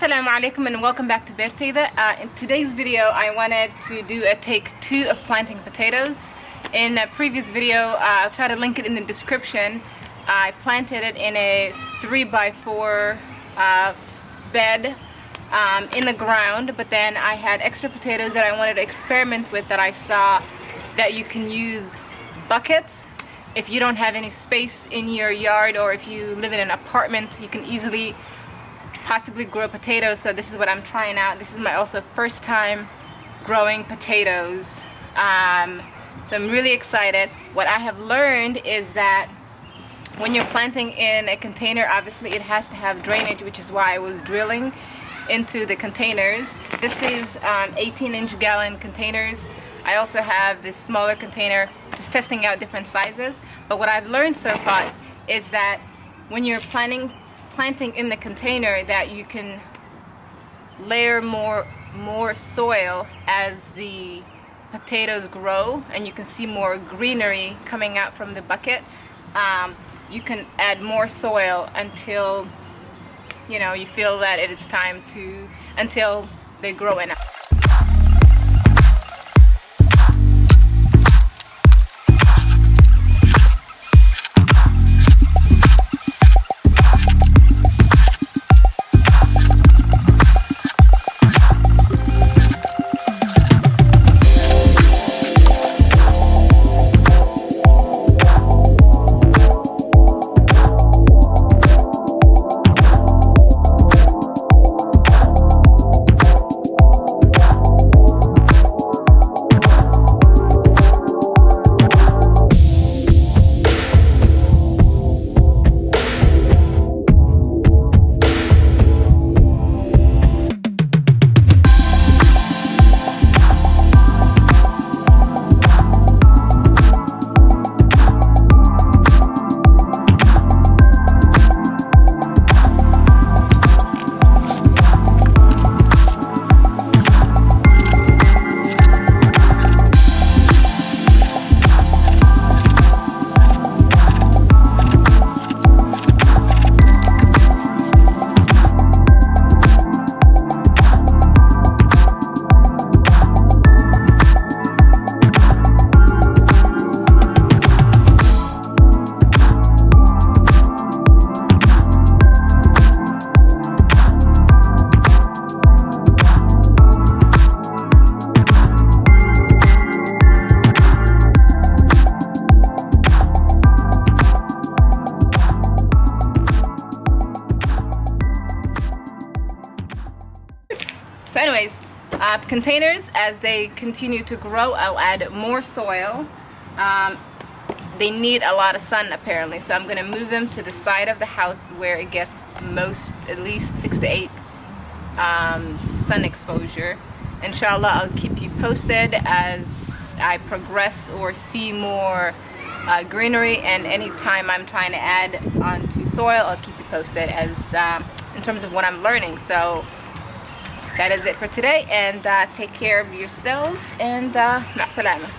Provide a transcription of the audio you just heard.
Assalamu alaikum and welcome back to Beertayda. In today's video I wanted to do a take 2 of planting potatoes. In a previous video, I'll try to link it in the description, I planted it in a 3x4 bed in the ground, but then I had extra potatoes that I wanted to experiment with, that I saw that you can use buckets. If you don't have any space in your yard, or if you live in an apartment, you can easily possibly grow potatoes. So this is what I'm trying out. This is my also first time growing potatoes. So I'm really excited. What I have learned is that when you're planting in a container, obviously it has to have drainage, which is why I was drilling into the containers. This is 18-inch gallon containers. I also have this smaller container, just testing out different sizes. But what I've learned so far is that when you're planting in the container, that you can layer more soil as the potatoes grow, and you can see more greenery coming out from the bucket. You can add more soil until you feel that it is time to, until they grow enough. So anyways, containers, as they continue to grow, I'll add more soil. They need a lot of sun apparently, so I'm going to move them to the side of the house where it gets at least 6 to 8 sun exposure. Inshallah, I'll keep you posted as I progress or see more greenery, and anytime I'm trying to add onto soil, I'll keep you posted as in terms of what I'm learning. So that is it for today, and take care of yourselves, and ma'asalama.